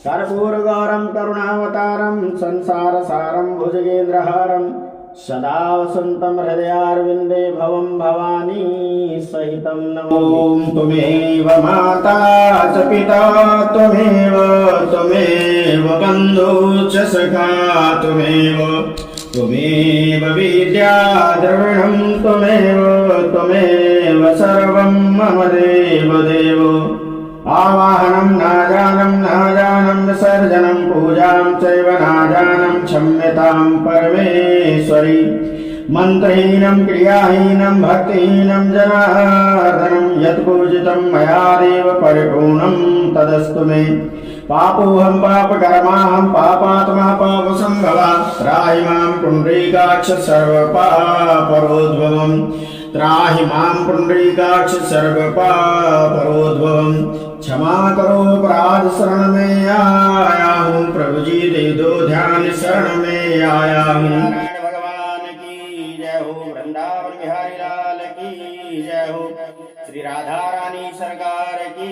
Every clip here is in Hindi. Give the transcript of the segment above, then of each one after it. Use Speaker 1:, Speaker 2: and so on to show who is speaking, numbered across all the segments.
Speaker 1: कर्पूरगौरं करुणावतारं संसारसारं भुजगेन्द्रहारं सदा वसन्तं हृदयारविन्दे भवं भवानी सहितं नमामि। त्वमेव माता च पिता त्वमेव बन्धु च सखा त्वमेव विद्या द्रविणं त्वमेव सर्वं मम देव आवाहनं नाजानं विसर्जनं पूजां चैव नाजानं क्षम्यतां परमेश्वरी। मन्त्रहीनं क्रियाहीनं भक्तिहीनं जनार्दनं यत्पूजितं मया देव परिपूर्णं तदस्तु मे। पापोऽहं पापकर्माहं पापात्मा पापसम्भवा त्राहि मां पुण्डरीकाक्ष सर्वपापरोद्भवम् त्राहि मां पुण्डरीकाक्ष सर्वपापरोद्भवम्। क्षमा करो अपराध शरण में आया हूँ प्रभु जी दे दो ध्यान शरण में आया हूँ। नारायण भगवान की जय हो, वृंदावन बिहारी लाल की जय हो, श्री राधा रानी सरकार की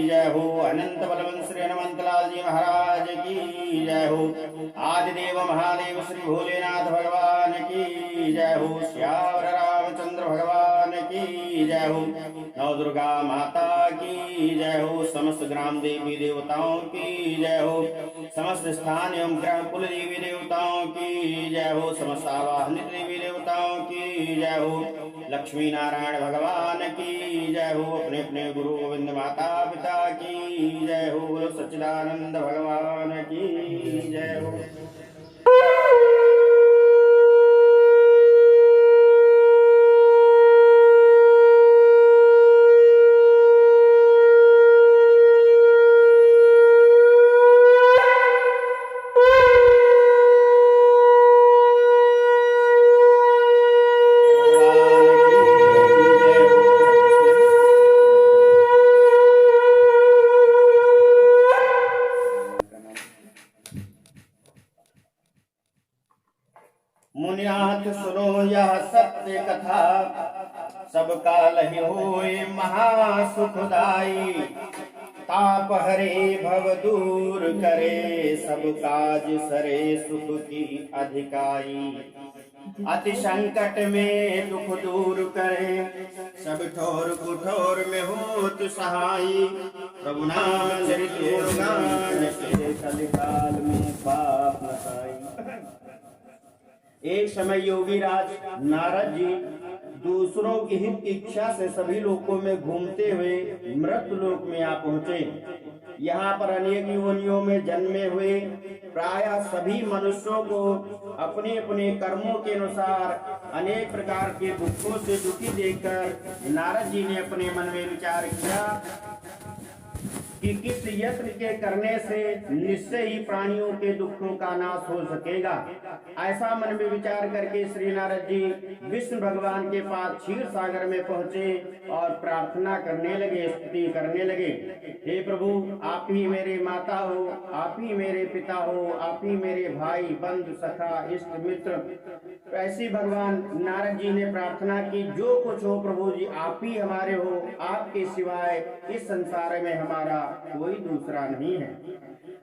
Speaker 1: जय हो, अनंत बलवंत श्री हनुमंतलाल जी महाराज की जय हो, आदिदेव महादेव श्री भोलेनाथ भगवान की जय हो, श्यावर रामचंद्र भगवान की जय हो, नव दुर्गा माता की जय हो, समस्त ग्राम देवी देवताओं की जय हो, समस्त स्थान एवं ग्राम कुल देवी देवताओं की जय हो, समस्त आवाहनित देवी देवताओं की जय हो, लक्ष्मी नारायण भगवान की जय हो, अपने अपने गुरु गोविंद माता पिता की जय हो, सच्चिदानंद भगवान की जय हो। मुनिनाथ सुनो यह सत्य कथा, सब काल ही होए महासुखदाई। ताप हरे भव दूर करे, सब काज सरे सुख की अधिकाई। अति संकट में दुख दूर करे, सब ठोर कुठोर में होत सहाई। प्रभु नाम चरित गुणगान से कलिकाल में पाप नसाई। एक समय योगी राज नारद जी दूसरों की हित की इच्छा से सभी लोकों में घूमते हुए मृत्यु लोक में आ पहुँचे। यहाँ पर अनेक योनियों में जन्मे हुए प्रायः सभी मनुष्यों को अपने अपने कर्मों के अनुसार अनेक प्रकार के दुखों से दुखी देखकर नारद जी ने अपने मन में विचार किया कि किस यत्न के करने से निश्चय ही प्राणियों के दुखों का नाश हो सकेगा। ऐसा मन में विचार करके श्री नारद जी विष्णु भगवान के पास क्षीर सागर में पहुंचे और प्रार्थना करने लगे, स्तुति करने लगे। हे प्रभु, आप ही मेरे माता हो, आप ही मेरे पिता हो, आप ही मेरे भाई बंधु सखा इष्ट मित्र। ऐसी भगवान नारद जी ने प्रार्थना की, जो कुछ हो प्रभु जी आप ही हमारे हो, आपके सिवाय इस संसार में हमारा कोई दूसरा नहीं है।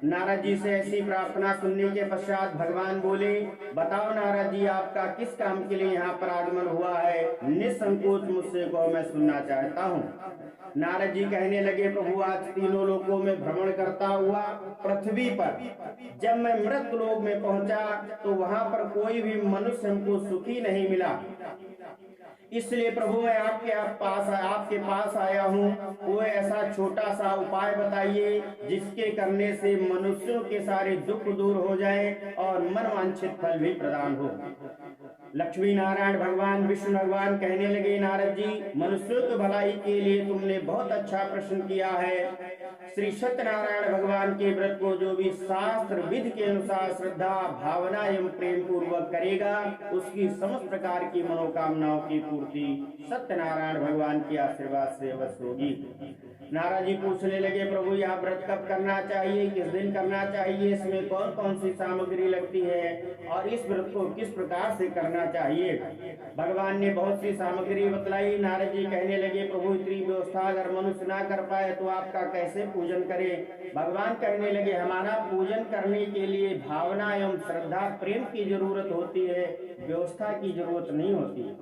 Speaker 1: नारद जी से ऐसी प्रार्थना सुनने के पश्चात भगवान बोले, बताओ नारद जी, आपका किस काम के लिए यहाँ पर आगमन हुआ है? निसंकोच मुझसे कहो, मैं सुनना चाहता हूँ। नारद जी कहने लगे, प्रभु आज तीनों लोकों में भ्रमण करता हुआ पृथ्वी पर जब मैं मृत्यु लोक में पहुंचा तो वहां पर कोई भी मनुष्य हमको सुखी नहीं मिला। इसलिए प्रभु मैं आपके पास आया हूँ। कोई ऐसा छोटा सा उपाय बताइए जिसके करने से मनुष्यों के सारे दुख दूर हो जाए और मनवांछित फल भी प्रदान हो। लक्ष्मी नारायण भगवान विष्णु भगवान कहने लगे, नारद जी, मनुष्यों की भलाई के लिए तुमने बहुत अच्छा प्रश्न किया है। श्री सत्यनारायण भगवान के व्रत को जो भी शास्त्र विधि के अनुसार श्रद्धा भावना एवं प्रेम पूर्वक करेगा, उसकी समस्त प्रकार की मनोकामनाओं की पूर्ति सत्यनारायण भगवान के आशीर्वाद से अवश्य होगी। नारद जी पूछने लगे, प्रभु यह व्रत कब करना चाहिए, किस दिन करना चाहिए, इसमें कौन कौन सी सामग्री लगती है और इस व्रत को किस प्रकार से करना चाहिए। भगवान ने बहुत सी सामग्री बतलाई। नारद जी कहने लगे, प्रभु इतनी व्यवस्था अगर मनुष्य ना कर पाए तो आपका कैसे पूजन करे। भगवान कहने लगे, हमारा पूजन करने के लिए भावना एवं श्रद्धा प्रेम की जरूरत होती है, व्यवस्था की जरूरत नहीं होती।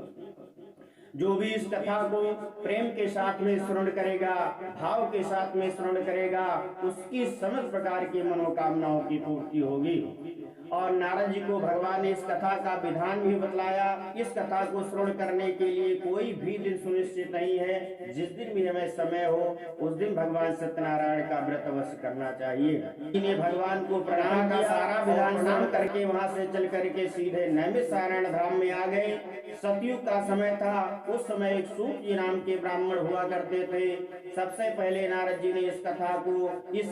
Speaker 1: जो भी इस कथा को प्रेम के साथ में श्रवण करेगा, भाव के साथ में श्रवण करेगा, उसकी समस्त प्रकार की मनोकामनाओं की पूर्ति होगी। और नारद जी को भगवान ने इस कथा का विधान भी बतलाया। इस कथा को श्रवण करने के लिए कोई भी दिन सुनिश्चित नहीं है, जिस दिन भी हमें समय हो उस दिन भगवान सत्यनारायण का व्रत अवश्य करना चाहिए। इन्हें भगवान को प्रणाम का सारा विधान स्नान करके वहां से चल करके सीधे नैमिषारण्य धाम में आ गए। सतयुग का समय था। उस समय एक सूत जी नाम के ब्राह्मण हुआ करते थे। सबसे पहले नारद जी ने इस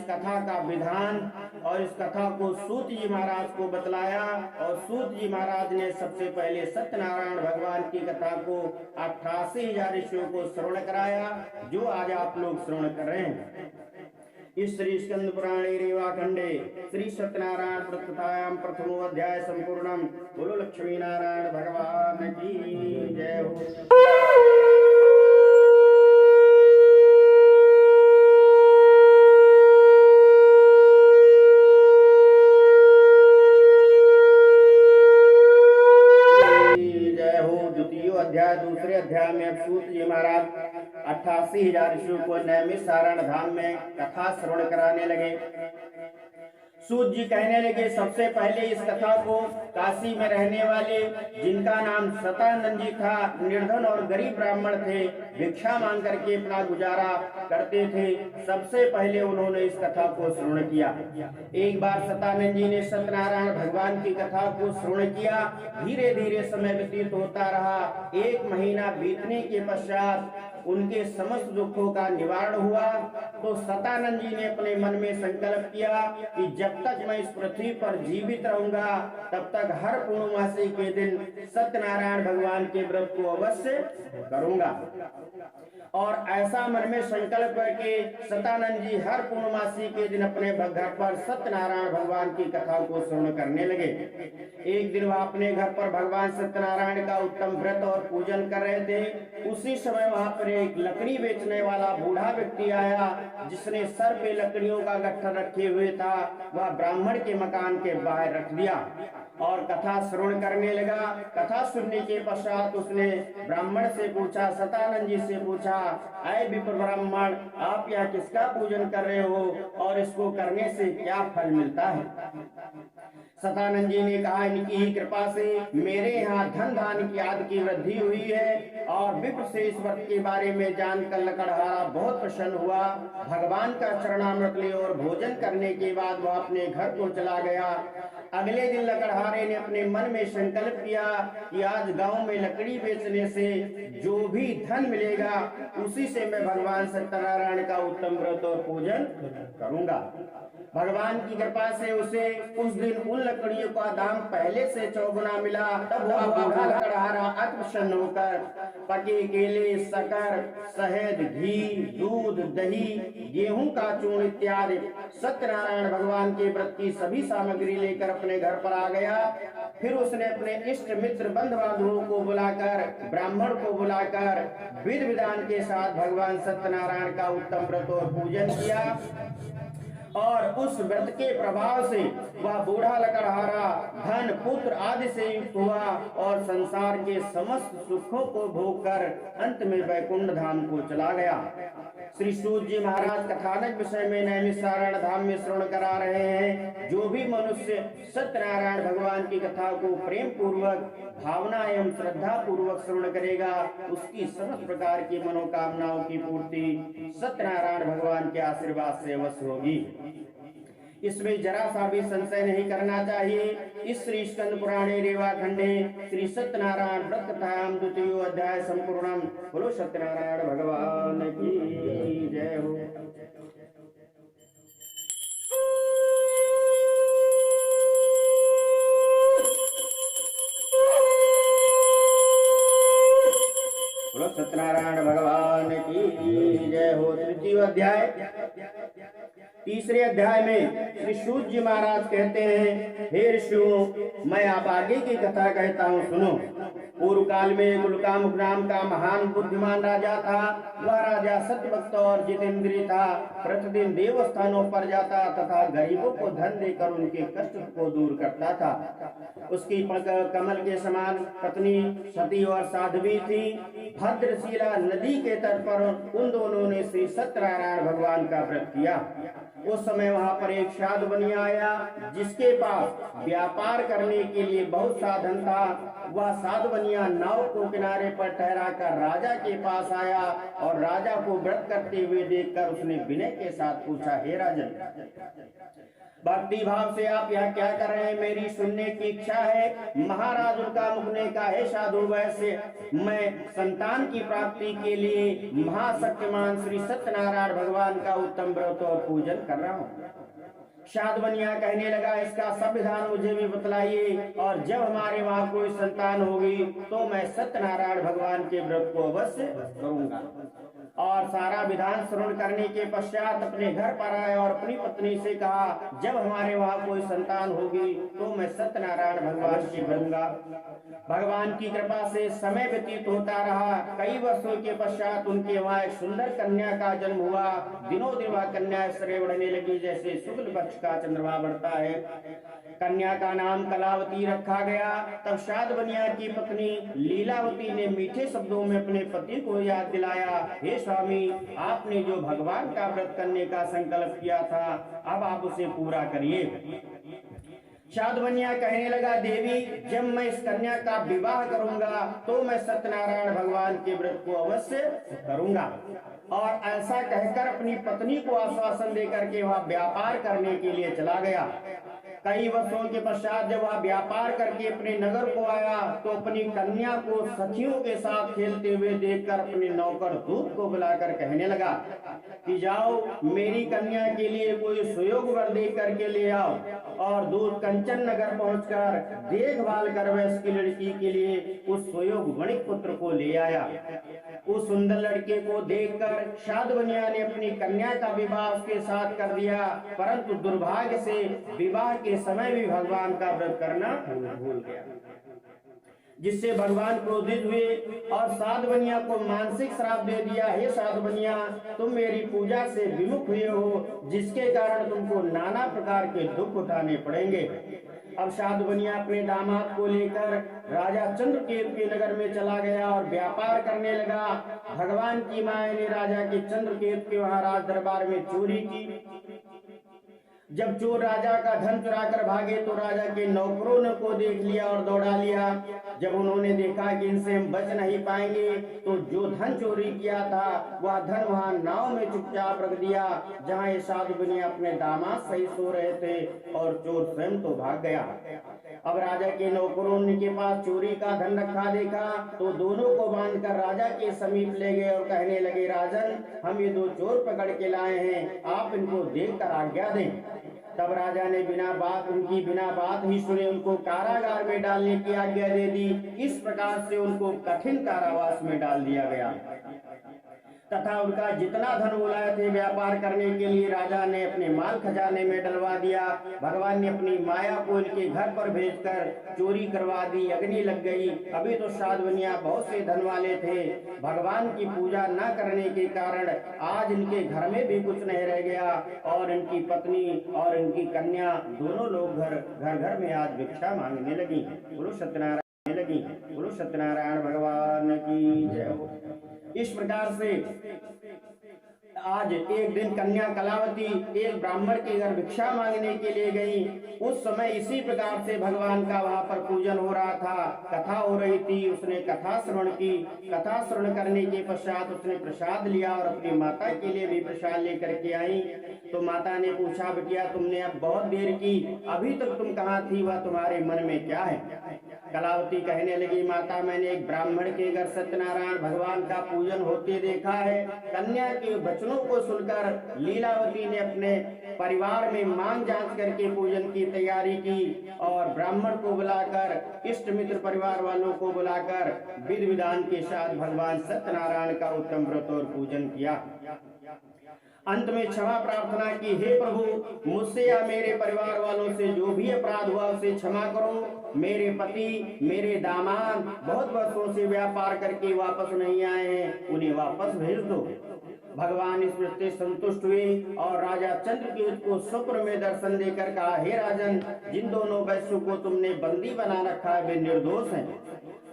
Speaker 1: कथा का विधान और इस कथा को सूत जी महाराज को बतलाया और सूत जी महाराज ने सबसे पहले सत्यनारायण भगवान की कथा को 88,000 ऋषियों को श्रवण कराया, जो आज आप लोग श्रवण कर रहे हैं। इस श्री स्कंद पुराणे रेवा खंडे श्री सत्यनारायण व्रतकथायां प्रथमो अध्याय संपूर्णम। बोलो लक्ष्मी नारायण भगवान की जय हो। अध्याय दूसरे अध्याय में अब सूत जी महाराज 88,000 ऋषियों को नैमिषारण्य धाम में कथा श्रवण कराने लगे। सूत जी कहने लगे, सबसे पहले इस कथा को काशी में रहने वाले, जिनका नाम सतानंद जी था, निर्धन और गरीब ब्राह्मण थे, भिक्षा मांग करके अपना गुजारा करते थे, सबसे पहले उन्होंने इस कथा को श्रवण किया। एक बार सतानंद जी ने सत्यनारायण भगवान की कथा को श्रवण किया। धीरे धीरे समय व्यतीत होता रहा। 1 महीना बीतने के पश्चात उनके समस्त दुखों का निवारण हुआ। तो सतानंद जी ने अपने मन में संकल्प किया कि जब तक मैं इस पृथ्वी पर जीवित रहूंगा तब तक हर पूर्णमासी के दिन सत्यनारायण भगवान के व्रत को अवश्य करूंगा। और ऐसा मन में संकल्प करके सतानंद जी हर पूर्णमासी के दिन अपने घर पर सत्यनारायण भगवान की कथा को श्रवण करने लगे। एक दिन वह अपने घर पर भगवान सत्यनारायण का उत्तम व्रत और पूजन कर रहे थे। उसी समय वहां पर एक लकड़ी बेचने वाला बूढ़ा व्यक्ति आया, जिसने सर पे लकड़ियों का गट्ठर रखे हुए था। वह ब्राह्मण के मकान के बाहर रख दिया और कथा श्रवण करने लगा। कथा सुनने के पश्चात उसने ब्राह्मण से पूछा, सतानंद जी से पूछा, आए विप्र ब्राह्मण, आप यहाँ किसका पूजन कर रहे हो और इसको करने से क्या फल मिलता है। सतानंद जी ने कहा, इनकी ही कृपा से मेरे यहाँ धन धान की आदि की वृद्धि हुई है। और विप्र से इस व्रत के बारे में जानकर लकड़हारा बहुत प्रसन्न हुआ। भगवान का चरणामृत ले और भोजन करने के बाद वह अपने घर को चला गया। अगले दिन लकड़हारे ने अपने मन में संकल्प किया कि आज गांव में लकड़ी बेचने से जो भी धन मिलेगा उसी से मैं भगवान सत्यनारायण का उत्तम व्रत और पूजन करूंगा। भगवान की कृपा से उसे उस दिन उन लकड़ियों का दाम पहले से 4 गुना मिला। तब वह बूढ़ा लकड़हारा अति प्रसन्न होकर पके केले, शक्कर, शहद, घी, दूध, दही, गेहूं का चूर्ण इत्यादि सत्यनारायण भगवान के व्रत की सभी सामग्री लेकर अपने घर पर आ गया। फिर उसने अपने इष्ट मित्र बंधु बांधवों को बुलाकर, ब्राह्मण को बुलाकर विधि विधान के साथ भगवान सत्यनारायण का उत्तम व्रत और पूजन किया। और उस व्रत के प्रभाव से वह बूढ़ा लकड़हारा धन पुत्र आदि से युक्त हुआ और संसार के समस्त सुखों को भोग कर अंत में वैकुंठ धाम को चला गया। श्री सूत जी महाराज कथानक विषय में नैमिषारण्य धाम में श्रवण करा रहे हैं। जो भी मनुष्य सत्यनारायण भगवान की कथा को प्रेम पूर्वक, भावना एवं श्रद्धा पूर्वक श्रवण करेगा, उसकी समस्त प्रकार की मनोकामनाओं की पूर्ति सत्यनारायण भगवान के आशीर्वाद से अवश्य होगी। इसमें जरा सा भी संशय नहीं करना चाहिए। इस श्री स्कंद पुराणे रेवा खंडे श्री सत्यनारायण व्रत कथायां 2य अध्याय संपूर्णम। बोलो सत्यनारायण भगवान की जय हो। बोलो सत्यनारायण भगवान की जय हो। 3 अध्याय। तीसरे अध्याय में श्री सूत जी महाराज कहते हैं, हे ऋषियों, मैं आप आगे की कथा कहता हूँ, सुनो। पूर्व काल में गुलकामुख नाम का महान बुद्धिमान राजा था। वह राजा सत्यवक्त और जितेंद्रिय था। प्रतिदिन देव स्थानों पर जाता तथा गरीबों को धन देकर उनके कष्ट को दूर करता था। उसकी कमल के समान पत्नी सती और साध्वी थी। भद्रशिला नदी के तट पर उन दोनों ने श्री सत्यनारायण भगवान का व्रत किया। उस समय वहां पर एक साधु बनिया आया, जिसके पास व्यापार करने के लिए बहुत साधन था। वह साधु बनिया नाव को किनारे पर ठहरा कर राजा के पास आया और राजा को व्रत करते हुए देखकर उसने विनय के साथ पूछा, हे राजन, भक्ति भाव से आप यहाँ क्या कर रहे हैं? मेरी सुनने की इच्छा है। महाराज उनका मुख ने कहा, हे साधु, वैसे मैं संतान की प्राप्ति के लिए महाशक्तिमान श्री सत्यनारायण भगवान का उत्तम व्रत और पूजन कर रहा हूँ। साधु बनिया कहने लगा, इसका सब विधान मुझे भी बतलाइए, और जब हमारे वहाँ कोई संतान होगी तो मैं सत्यनारायण भगवान के व्रत को अवश्य करूंगा। और सारा विधान श्रवण करने के पश्चात अपने घर पर आए और अपनी पत्नी से कहा, जब हमारे वहाँ कोई संतान होगी तो मैं सत्यनारायण भगवान की करूंगा। भगवान की कृपा से समय व्यतीत होता रहा। कई वर्षों के पश्चात उनके वहाँ एक सुंदर कन्या का जन्म हुआ। दिनों दिन वह कन्या ऐश्वर्य बढ़ने लगी, जैसे शुक्ल पक्ष का चंद्रमा बढ़ता है। कन्या का नाम कलावती रखा गया। तब साधु बनिया की पत्नी लीलावती ने मीठे शब्दों में अपने पति को याद दिलाया, हे स्वामी, आपने जो भगवान का व्रत करने का संकल्प किया था, अब आप उसे पूरा करिए। साधु बनिया कहने लगा, देवी, जब मैं इस कन्या का विवाह करूंगा तो मैं सत्यनारायण भगवान के व्रत को अवश्य करूंगा। और ऐसा कहकर अपनी पत्नी को आश्वासन देकर के वह व्यापार करने के लिए चला गया। कई वर्षों के पश्चात जब वह व्यापार करके अपने नगर को आया तो अपनी कन्या को सखियों के साथ खेलते हुए देखकर अपने नौकर दूत को बुलाकर कहने लगा कि जाओ, मेरी कन्या के लिए कोई सुयोग वर दे करके ले आओ। और दूत कंचन नगर पहुंचकर देखभाल कर वह उसकी लड़की के लिए उस सुयोग वणिक पुत्र को ले आया। उस सुंदर लड़के को देखकर साधु बनिया ने अपनी कन्या का विवाह उसके साथ कर दिया, परंतु दुर्भाग्य से विवाह के समय भी भगवान का व्रत करना भूल गया, जिससे भगवान क्रोधित हुए और साधु बनिया को मानसिक श्राप दे दिया, हे साधु बनिया, तुम मेरी पूजा से विमुख हुए हो, जिसके कारण तुमको नाना प्रकार के दुख उठाने पड़ेंगे। अब साधु बनिया अपने दामाद को लेकर राजा चंद्रकेतु के नगर में चला गया और व्यापार करने लगा। भगवान की माया ने राजा के चंद्रकेतु के वहां राज दरबार में चोरी की। जब चोर राजा का धन चुरा कर भागे तो राजा के नौकरों ने को देख लिया और दौड़ा लिया। जब उन्होंने देखा कि इनसे हम बच नहीं पाएंगे तो जो धन चोरी किया था वह धन वहां नाव में चुपचाप रख दिया, जहां ये साधु बनिया अपने दामाद सही सो रहे थे, और चोर स्वयं तो भाग गया। अब राजा के नौकरों ने के पास चोरी का धन रखा देखा तो दोनों को बांधकर राजा के समीप ले गए और कहने लगे, राजन, हम ये दो चोर पकड़ के लाए हैं, आप इनको देखकर आज्ञा दें। तब राजा ने उनकी बिना बात ही सुने उनको कारागार में डालने की आज्ञा दे दी। इस प्रकार से उनको कठिन कारावास में डाल दिया गया तथा उनका जितना धन बुलाए थे व्यापार करने के लिए राजा ने अपने माल खजाने में डलवा दिया। भगवान ने अपनी माया को इनके घर पर भेजकर चोरी करवा दी, अग्नि लग गई। अभी तो साधु बनिया बहुत से धन वाले थे, भगवान की पूजा न करने के कारण आज इनके घर में भी कुछ नहीं रह गया, और इनकी पत्नी और इनकी कन्या दोनों लोग घर में आज भिक्षा मांगने लगी। बोलो सत्यनारायण भगवान की जय हो। इस प्रकार से आज एक दिन कन्या कलावती एक ब्राह्मण के घर भिक्षा मांगने के लिए गई। उस समय इसी प्रकार से भगवान का वहां पर पूजन हो रहा था, कथा हो रही थी। उसने कथा श्रवण की। कथा श्रवण करने के पश्चात उसने प्रसाद लिया और अपनी माता के लिए भी प्रसाद लेकर के आई। तो माता ने पूछा, बिटिया, तुमने अब बहुत देर की, अभी तक तुम कहाँ थी? वह तुम्हारे मन में क्या है? कलावती कहने लगी, माता, मैंने एक ब्राह्मण के घर सत्यनारायण भगवान का पूजन होते देखा है। कन्या के वचनों को सुनकर लीलावती ने अपने परिवार में मांग जांच करके पूजन की तैयारी की और ब्राह्मण को बुलाकर, इष्ट मित्र परिवार वालों को बुलाकर विधि विधान के साथ भगवान सत्यनारायण का उत्तम व्रत और पूजन किया। अंत में क्षमा प्रार्थना की, हे प्रभु मुझसे या मेरे परिवार वालों से जो भी अपराध हुआ उसे क्षमा करो। मेरे पति, मेरे दामाद बहुत वर्षों से व्यापार करके वापस नहीं आए हैं, उन्हें वापस भेज दो। भगवान इस से संतुष्ट हुए और राजा चंद्रकेतु को स्वप्न में दर्शन देकर कहा, हे राजन, जिन दोनों वैश्यों को तुमने बंदी बना रखा है वे निर्दोष हैं,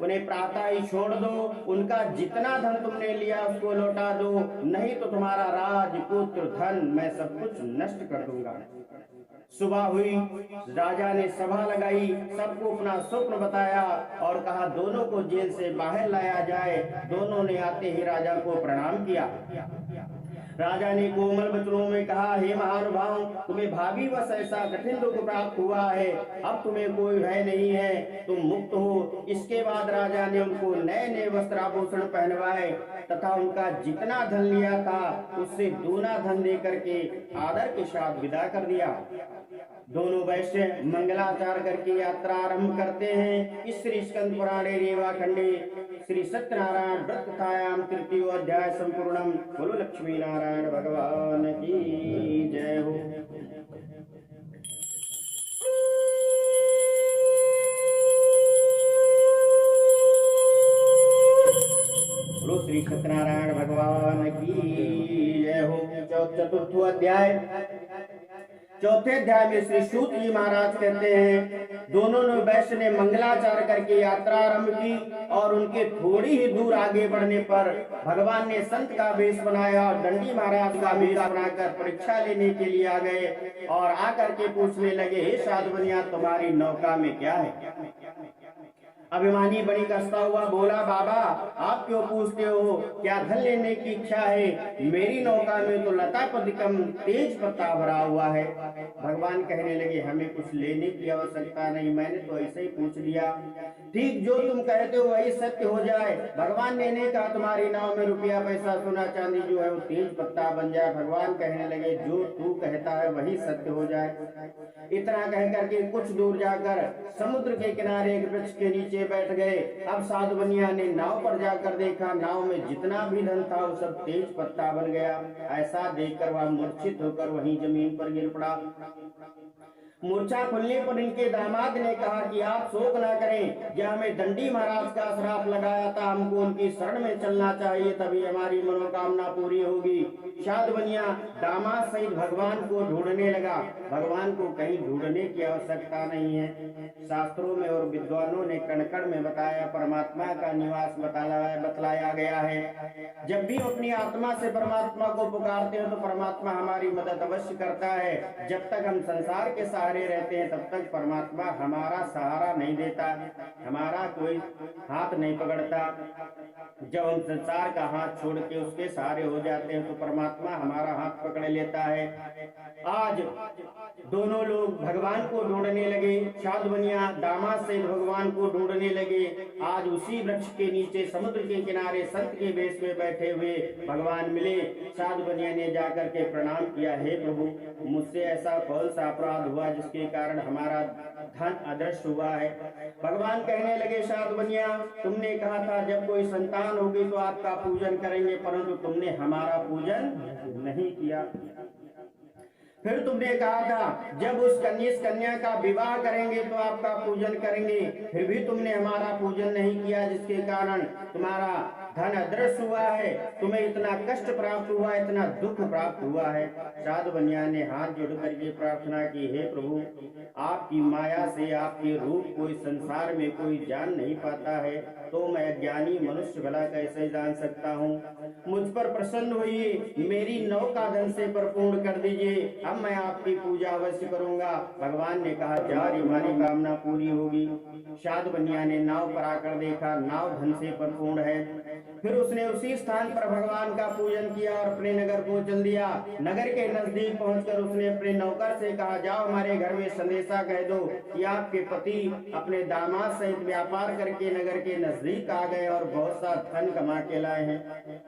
Speaker 1: उन्हें प्रातः ही छोड़ दो। उनका जितना धन तुमने लिया उसको लौटा दो, नहीं तो तुम्हारा राजपुत्र धन मैं सब कुछ नष्ट कर दूंगा। सुबह हुई, राजा ने सभा लगाई, सबको अपना स्वप्न बताया और कहा दोनों को जेल से बाहर लाया जाए। दोनों ने आते ही राजा को प्रणाम किया। राजा ने कोमल वचनों में कहा, हे महानुभाव, तुम्हें भाभी वश ऐसा कठिन दुख प्राप्त हुआ है, अब तुम्हें कोई भय नहीं है, तुम मुक्त हो। इसके बाद राजा ने उनको नए नए वस्त्र आभूषण पहनवाए तथा उनका जितना धन लिया था उससे दूना धन देकर के आदर के साथ विदा कर दिया। दोनों वैश्य मंगलाचार करके यात्रा आरंभ करते हैं। इस श्री स्कंद पुराणे रेवा खंडे श्री सत्यनारायण व्रत कथायाम तृतीय अध्याय संपूर्णम। बोलो लक्ष्मी नारायण भगवान की जय हो। बोलो श्री सत्यनारायण भगवान की जय हो। चतुर्थ अध्याय, चौथे अध्याय में श्री सूत जी महाराज कहते हैं, दोनों वैश्य ने मंगलाचार करके यात्रा आरंभ की और उनके थोड़ी ही दूर आगे बढ़ने पर भगवान ने संत का वेश बनाया और दंडी महाराज का वेश बनाकर परीक्षा लेने के लिए आ गए और आकर के पूछने लगे, हे साधु बनिया, तुम्हारी नौका में क्या है? अभिमानी बड़ी कसता हुआ बोला, बाबा आप क्यों पूछते हो, क्या धन लेने की इच्छा है? मेरी नौका में तो लता पदिकम तेज पत्ता भरा हुआ है। भगवान कहने लगे, हमें कुछ लेने की आवश्यकता नहीं, मैंने तो ऐसे ही पूछ लिया। ठीक जो तुम कहते हो वही सत्य हो जाए। भगवान ने कहा, तुम्हारी नाव में रुपया पैसा सोना चांदी जो है वो तेज पत्ता बन जाए। भगवान कहने लगे, जो तू कहता है वही सत्य हो जाए। इतना कह करके कुछ दूर जाकर समुद्र के किनारे एक वृक्ष के नीचे बैठ गए। अब साधु बनिया ने नाव पर जाकर देखा, नाव में जितना भी धन था वो सब तेज पत्ता बन गया। ऐसा देखकर वह मूर्छित होकर वहीं जमीन पर गिर पड़ा। मूर्छा खुलने पर इनके दामाद ने कहा कि आप शोक ना करें, यह हमें दंडी महाराज का श्राप लगाया था, हमको उनकी शरण में चलना चाहिए, तभी हमारी मनोकामना पूरी होगी। साधु बनिया दामाद सहित भगवान को ढूंढने लगा। भगवान को कहीं ढूंढने की आवश्यकता नहीं है। शास्त्रों में और विद्वानों ने कण कण में बताया, परमात्मा का निवास बतलाया गया है। जब भी अपनी आत्मा से परमात्मा को पुकारते हो तो परमात्मा हमारी मदद अवश्य करता है। जब तक हम संसार के सहारे रहते हैं तब तक परमात्मा हमारा सहारा नहीं देता, हमारा कोई हाथ नहीं पकड़ता। जब हम संसार का हाथ छोड़ के उसके सहारे हो जाते हैं तो परमात्मा हमारा हाथ पकड़ लेता है। आज दोनों लोग भगवान को ढूंढने लगे। साधु बनिया दामाद सहित भगवान को ढूंढने लगे। आज उसी वृक्ष के नीचे समुद्र के किनारे संत के वेश में बैठे हुए भगवान मिले। साधु बनिया ने जाकर के प्रणाम किया, हे प्रभु, मुझसे ऐसा कौन सा अपराध हुआ जिसके कारण हमारा धन अदृश्य हुआ है? भगवान कहने लगे, साधु बनिया, तुमने कहा था जब कोई संतान होगी तो आपका पूजन करेंगे, परंतु तुमने हमारा पूजन नहीं किया। फिर तुमने कहा था जब उस कन्या का विवाह करेंगे तो आपका पूजन करेंगे, फिर भी तुमने हमारा पूजन नहीं किया, जिसके कारण तुम्हारा धन अदृश्य हुआ है, तुम्हें इतना कष्ट प्राप्त हुआ, इतना दुख प्राप्त हुआ है। साधु बनिया ने हाथ जोड़ करके प्रार्थना की, हे प्रभु, आपकी माया से आपके रूप कोई संसार में कोई जान नहीं पाता है, तो मैं अज्ञानी मनुष्य भला कैसे जान सकता हूँ? मुझ पर प्रसन्न होइए, मेरी नौका धन से परिपूर्ण कर दीजिए, अब मैं आपकी पूजा अवश्य करूंगा। भगवान ने कहा, जारी हमारी कामना पूरी होगी। साधु बनिया ने नाव पर आकर देखा, नाव धन से परिपूर्ण है। फिर उसने उसी स्थान पर भगवान का पूजन किया और अपने नगर को चल दिया। नगर के नजदीक पहुंचकर उसने अपने नौकर से कहा, जाओ हमारे घर में संदेशा कह दो कि आपके पति अपने दामाद सहित व्यापार करके नगर के नजदीक आ गए और बहुत सा धन कमा के लाए हैं।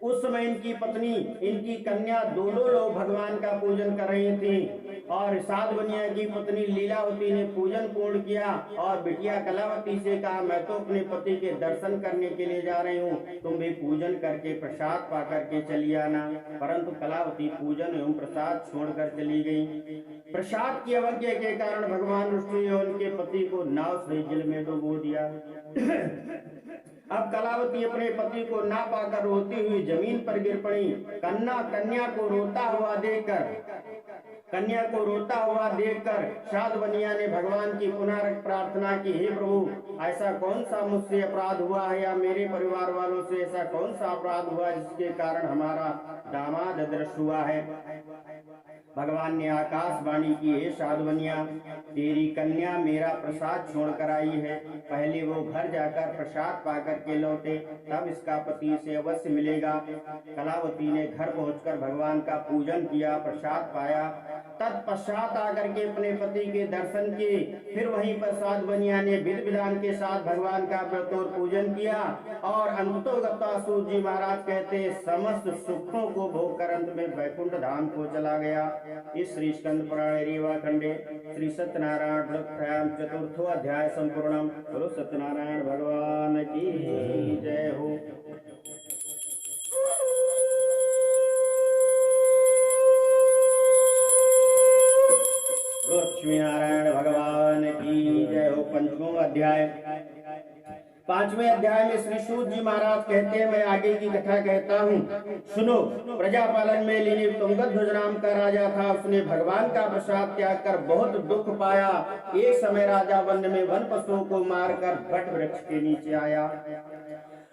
Speaker 1: उस समय इनकी पत्नी, इनकी कन्या दोनों लोग भगवान का पूजन कर रही थी। और साधवनिया की पत्नी लीलावती ने पूजन पूर्ण किया और बिटिया कलावती से कहा, मैं तो अपने पति के दर्शन करने के लिए जा रही हूँ, तुम भी पूजन करके प्रसाद पा करके चली आना। परंतु कलावती पूजन एवं प्रसाद छोड़कर चली गई। प्रसाद की अवज्ञा के कारण भगवान रुष्ट हुए और उनके पति को नाव से जल में डुबो दिया। अब कलावती अपने पति को ना पाकर रोती हुई जमीन पर गिर पड़ी। कन्या को रोता हुआ देखकर साधवनिया ने भगवान की पुनः प्रार्थना की, हे प्रभु, ऐसा कौन सा मुझसे अपराध हुआ है या मेरे परिवार वालों से ऐसा कौन सा अपराध हुआ जिसके कारण हमारा दामाद अदृश्य हुआ है। भगवान ने आकाशवाणी की, हे साधवनिया, तेरी कन्या मेरा प्रसाद छोड़कर आई है, पहले वो घर जाकर प्रसाद पाकर के लौटे, तब इसका पति इसे अवश्य मिलेगा। कलावती ने घर पहुंचकर भगवान का पूजन किया, प्रसाद पाया, तत्पश्चात आकर के अपने पति के दर्शन किए। फिर वहीं पर साधवनिया ने विधि विधान के साथ भगवान का व्रत और पूजन किया और अंततोगत्वा सूत जी महाराज कहते, समस्त सुखों को भोग कर अंत में वैकुंठ धाम को चला गया। इस श्री स्कंद पुराण रीवा खंडे श्री सत्यनारायण व्रतयाम चतुर्थो अध्याय संपूर्णम। बोलो सत्यनारायण भगवान की जय हो। लक्ष्मी नारायण भगवान की जय हो। पंचमों अध्याय। पांचवें अध्याय में श्री सूत जी महाराज कहते हैं, मैं आगे की कथा कहता हूँ, सुनो। प्रजापालन में लीन तुंगध्वज नाम का राजा था। उसने भगवान का प्रसाद त्याग कर बहुत दुख पाया। एक समय राजा वन में वन पशुओं को मारकर वट वृक्ष के नीचे आया।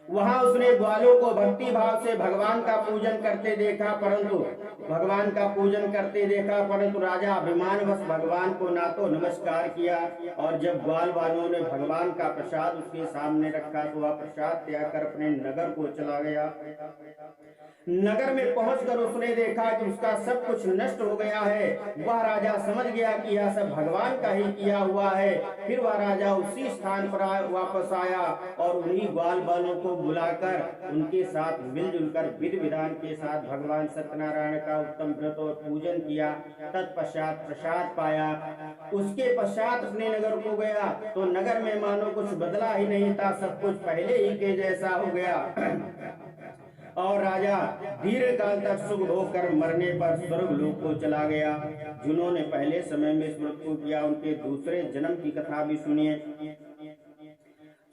Speaker 1: वहां उसने ग्वालों को भक्ति भाव से भगवान का पूजन करते देखा, परंतु राजा अभिमानवश भगवान को ना तो नमस्कार किया, और जब ग्वाल वालों ने भगवान का प्रसाद उसके सामने रखा तो वह प्रसाद त्याग कर अपने नगर को चला गया। नगर में पहुंचकर उसने देखा कि उसका सब कुछ नष्ट हो गया है। वह राजा समझ गया कि यह सब भगवान का ही किया हुआ है। फिर वह राजा उसी स्थान पर वापस आया और उन्हीं ग्वाल बालों को बुलाकर उनके साथ मिलजुल कर विधि विधान के साथ भगवान सत्यनारायण का उत्तम व्रत और पूजन किया। तत्पश्चात प्रसाद पाया। उसके पश्चात अपने नगर को गया तो नगर में मानो कुछ बदला ही नहीं था, सब कुछ पहले ही के जैसा हो गया। और राजा दीर्घ काल तक सुख भोग कर मरने पर स्वर्ग लोक को चला गया। जिन्होंने पहले समय में इस व्रत को किया उनके दूसरे जन्म की कथा भी सुनिए।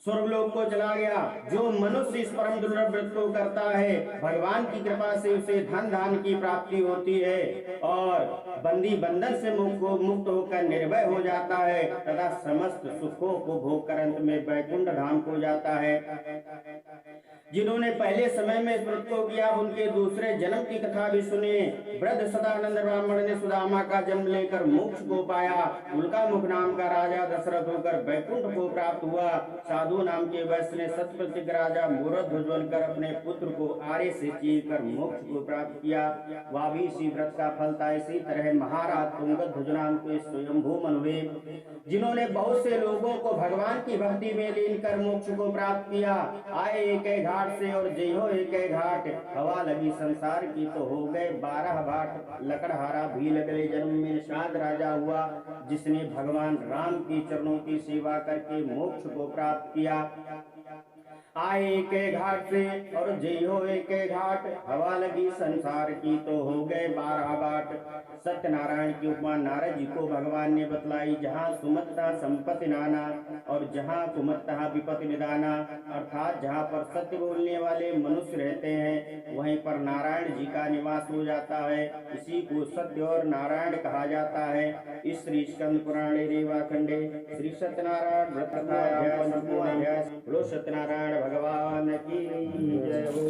Speaker 1: स्वर्गलोक को चला गया। जो मनुष्य इस परम दुर्लभ व्रत को करता है, भगवान की कृपा से उसे धन धान की प्राप्ति होती है और बंदी बंधन से मुक्त होकर निर्भय हो जाता है तथा समस्त सुखों को भोग कर अंत में वैकुंठ धाम को जाता है। जिन्होंने पहले समय में इस व्रत को किया उनके दूसरे जन्म की कथा भी सुनिए। वृद्ध सदानंद ब्राह्मण ने सुदामा का जन्म लेकर मोक्ष को पाया। उल्का मुख नाम का राजा दशरथ होकर वैकुंठ को प्राप्त हुआ। साधु नाम के वैश्य ने सतप्रतिज्ञ राजा मूरत ध्वज कर अपने पुत्र को आरे से चीर कर मोक्ष को प्राप्त किया। वह भी इसी व्रत का फल था। इसी तरह महाराज तुंगध्वज नाम के स्वयंभू मनु हुए, जिन्होंने बहुत से लोगों को भगवान की भक्ति में लीन कर मोक्ष को प्राप्त किया। आए एक घाट से और जय हो एक घाट, हवा लगी संसार की तो हो गए 12 बाट। लकड़हारा भी लगले जन्म में निषाद राजा हुआ, जिसने भगवान राम की चरणों की सेवा करके मोक्ष को प्राप्त किया। आए एक घाट से और जय हो एक घाट, हवा लगी संसार की तो हो गए 12 बाट। सत्यनारायण की उपमा नारद जी को भगवान ने बतलाई। जहाँ सुमतता संपत्ति नाना और जहाँ कुमतता विपत्ति निदाना, अर्थात जहाँ पर सत्य बोलने वाले मनुष्य रहते हैं वहीं पर नारायण जी का निवास हो जाता है। इसी को सत्य और नारायण कहा जाता है। इस श्री स्कंद पुराण रेवा खंडे श्री सत्यनारायण व्रत कथा अध्याय सत्यनारायण भगवान की जय हो।